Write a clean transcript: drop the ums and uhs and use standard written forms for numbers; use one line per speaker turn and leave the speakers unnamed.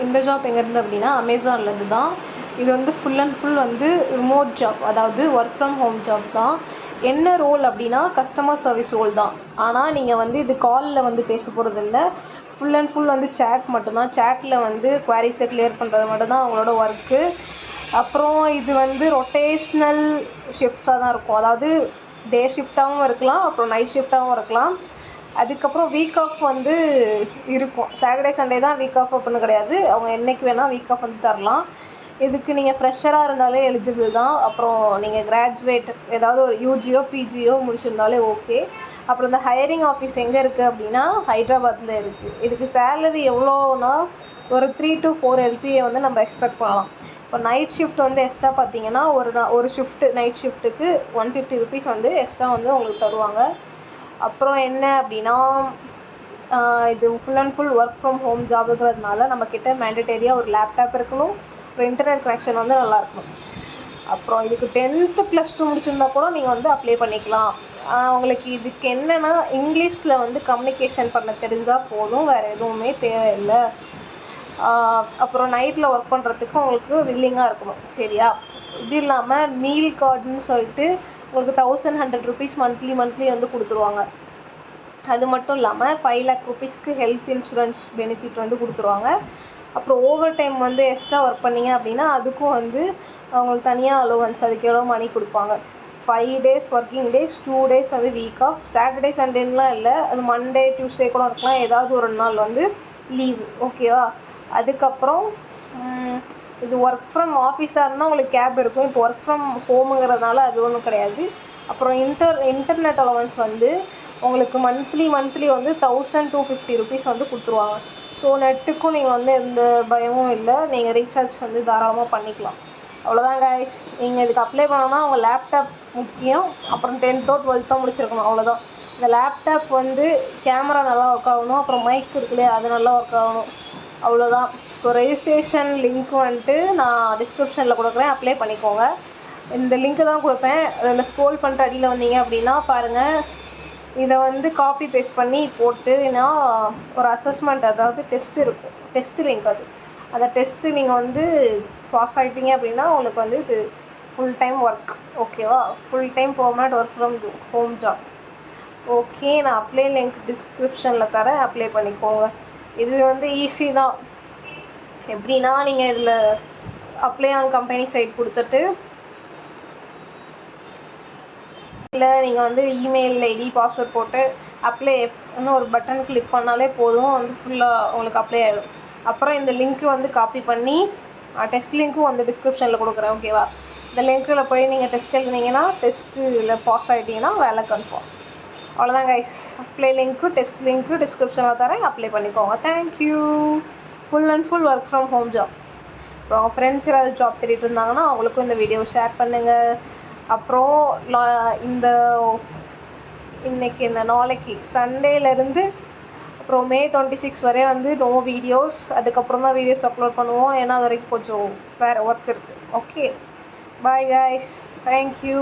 இந்த ஜாப் எங்கேருந்து அப்படின்னா அமேசான்லேருந்து தான். இது வந்து ஃபுல் அண்ட் ஃபுல் வந்து ரிமோட் ஜாப், அதாவது ஒர்க் ஃப்ரம் ஹோம் ஜாப் தான். என்ன ரோல் அப்படின்னா கஸ்டமர் சர்வீஸ் ரோல் தான். ஆனால் நீங்கள் வந்து இது காலில் வந்து பேச போகிறதில்ல, ஃபுல் அண்ட் ஃபுல் வந்து சேட் மட்டும்தான். சேட்டில் வந்து குவாரிஸை கிளியர் பண்ணுறது மட்டும்தான் அவங்களோட ஒர்க்கு. அப்புறம் இது வந்து ரொட்டேஷ்னல் ஷிஃப்ட்ஸாக தான் இருக்கும், அதாவது டே ஷிஃப்டாகவும் இருக்கலாம், அப்புறம் நைட் ஷிஃப்டாகவும் இருக்கலாம். அதுக்கப்புறம் வீக் ஆஃப் வந்து இருக்கும். சாட்டர்டே சண்டே தான் வீக் ஆஃப் அப்படின்னு கிடையாது, அவங்க என்றைக்கு வேணால் வீக் ஆஃப் வந்து தரலாம். இதுக்கு நீங்கள் ஃப்ரெஷராக இருந்தாலே எலிஜிபிள் தான். அப்புறம் நீங்கள் கிராஜுவேட் ஏதாவது ஒரு யூஜியோ பிஜியோ முடிச்சிருந்தாலே ஓகே. அப்புறம் இந்த ஹையரிங் ஆஃபீஸ் எங்கே இருக்குது அப்படின்னா ஹைதராபாத்தில் இருக்குது. இதுக்கு சேலரி எவ்வளோனா ஒரு 3 to 4 LPA வந்து நம்ம எக்ஸ்பெக்ட் பண்ணலாம். இப்போ நைட் ஷிஃப்ட் வந்து எக்ஸ்ட்ரா பார்த்தீங்கன்னா ஒரு ஷிஃப்ட்டு நைட் ஷிஃப்ட்டுக்கு 150 rupees வந்து எக்ஸ்ட்ரா வந்து உங்களுக்கு தருவாங்க. அப்புறம் என்ன அப்படின்னா இது full and full work from home ஜாபுங்கிறதுனால நம்மக்கிட்ட மேண்டட்டரியாக ஒரு லேப்டாப் இருக்கணும், ஒரு இன்டர்நெட் கனெக்ஷன் வந்து நல்லா இருக்கணும். அப்புறம் இதுக்கு 10th +2 முடிச்சிருந்தா கூட நீங்கள் வந்து அப்ளை பண்ணிக்கலாம். உங்களுக்கு இதுக்கு என்னென்னா இங்கிலீஷில் வந்து கம்யூனிகேஷன் பண்ண தெரிஞ்சால் போதும், வேறு எதுவுமே தேவையில்லை. அப்புறம் நைட்டில் ஒர்க் பண்ணுறதுக்கு உங்களுக்கு வில்லிங்காக இருக்கணும், சரியா? இது இல்லாமல் மீல் கார்டுன்னு சொல்லிட்டு உங்களுக்கு 1100 rupees மந்த்லி வந்து கொடுத்துருவாங்க. அது மட்டும் இல்லாமல் 5 lakh rupeesக்கு ஹெல்த் இன்சூரன்ஸ் பெனிஃபிட் வந்து கொடுத்துருவாங்க. அப்புறம் ஓவர் டைம் வந்து எக்ஸ்ட்ரா ஒர்க் பண்ணிங்க அப்படின்னா அதுக்கும் வந்து அவங்களுக்கு தனியாக அலோவன்ஸ், அதுக்கு எவ்வளோ மணி கொடுப்பாங்க. 5 days ஒர்க்கிங் டேஸ், 2 days வந்து வீக் ஆஃப். சாட்டர்டே சண்டேலாம் இல்லை, அது மண்டே டியூஸ்டே கூட இருக்கலாம், ஏதாவது ஒரு நாள் வந்து லீவு, ஓகேவா? அதுக்கப்புறம் இது ஒர்க் ஃப்ரம் ஆஃபீஸாக இருந்தால் உங்களுக்கு கேப் இருக்கும். இப்போ ஒர்க் ஃப்ரம் ஹோமுங்கிறதுனால அது ஒன்றும் கிடையாது. அப்புறம் இன்டர்நெட் அலவன்ஸ் வந்து உங்களுக்கு மந்த்லி வந்து 1250 rupees வந்து கொடுத்துருவாங்க. ஸோ நெட்டுக்கும் நீங்கள் வந்து எந்த பயமும் இல்லை, நீங்கள் ரீசார்ஜ் வந்து தாராளமாக பண்ணிக்கலாம். அவ்வளோதான் கைஸ். நீங்கள் இதுக்கு அப்ளை பண்ணணும்னா உங்கள் லேப்டாப் முக்கியம், அப்புறம் 10th or 12th முடிச்சிருக்கணும், அவ்வளோதான். இந்த லேப்டாப் வந்து கேமரா நல்லா ஒர்க் ஆகணும், அப்புறம் மைக் இருக்குல்லையே அது நல்லா ஒர்க் ஆகணும், அவ்வளோதான். ஸோ ரெஜிஸ்ட்ரேஷன் லிங்க் வந்துட்டு நான் டிஸ்கிரிப்ஷனில் கொடுக்குறேன், அப்ளை பண்ணிக்கோங்க. இந்த லிங்க்கு தான் கொடுப்பேன், அதில் ஸ்க்ரோல் பண்ணிட்டு அடியில் வந்தீங்க அப்படின்னா பாருங்கள், இதை வந்து காப்பி பேஸ்ட் பண்ணி போட்டுன்னா ஒரு அசஸ்மெண்ட், அதாவது டெஸ்ட் இருக்கும், டெஸ்ட் லிங்க் அது. அந்த டெஸ்ட்டு நீங்கள் வந்து பாஸ் ஆகிட்டீங்க அப்படின்னா உங்களுக்கு வந்து இது ஃபுல் டைம் ஒர்க், ஓகேவா? Full time permanent work from home job. Okay, நான் அப்ளை லிங்க் டிஸ்கிரிப்ஷனில் தரேன், அப்ளை பண்ணிக்கோங்க. இது வந்து ஈஸி தான். எப்படின்னா நீங்கள் இதில் அப்ளை ஆன் கம்பெனி சைட் கொடுத்துட்டு இல்லை நீங்கள் வந்து இமெயில் ஐடி பாஸ்வேர்ட் போட்டு அப்ளை இன்னும் ஒரு பட்டன் கிளிக் பண்ணாலே போதும், வந்து ஃபுல்லாக உங்களுக்கு அப்ளை ஆகிடும். அப்புறம் இந்த லிங்க்கு வந்து காப்பி பண்ணி டெஸ்ட் லிங்க்கும் வந்து டிஸ்கிரிப்ஷனில் கொடுக்குறேன், ஓகேவா? இந்த லிங்க்கில் போய் நீங்கள் டெஸ்ட் எழுதினீங்கன்னா டெஸ்ட்டில் பாஸ் ஆகிட்டீங்கன்னா வேலை கன்ஃபார்ம். அவ்வளோதான் guys. Apply link test link டிஸ்கிரிப்ஷனில் தரேன், அப்ளை பண்ணிக்கோங்க. Thank you. Full and full work from home job. அப்புறம் அவங்க ஃப்ரெண்ட்ஸ் யாராவது ஜாப் தேடிட்டு இருந்தாங்கன்னா அவங்களுக்கும் இந்த வீடியோவை ஷேர் பண்ணுங்கள். அப்புறம் இந்த இன்றைக்கி என்ன, நாளைக்கு சண்டேலேருந்து அப்புறம் May 26 வரை வந்து நோ வீடியோஸ். அதுக்கப்புறம் தான் வீடியோஸ் அப்லோட் பண்ணுவோம், ஏன்னா அது வரைக்கும் கொஞ்சம் வேறு ஒர்க் இருக்குது. Okay, bye guys, thank you.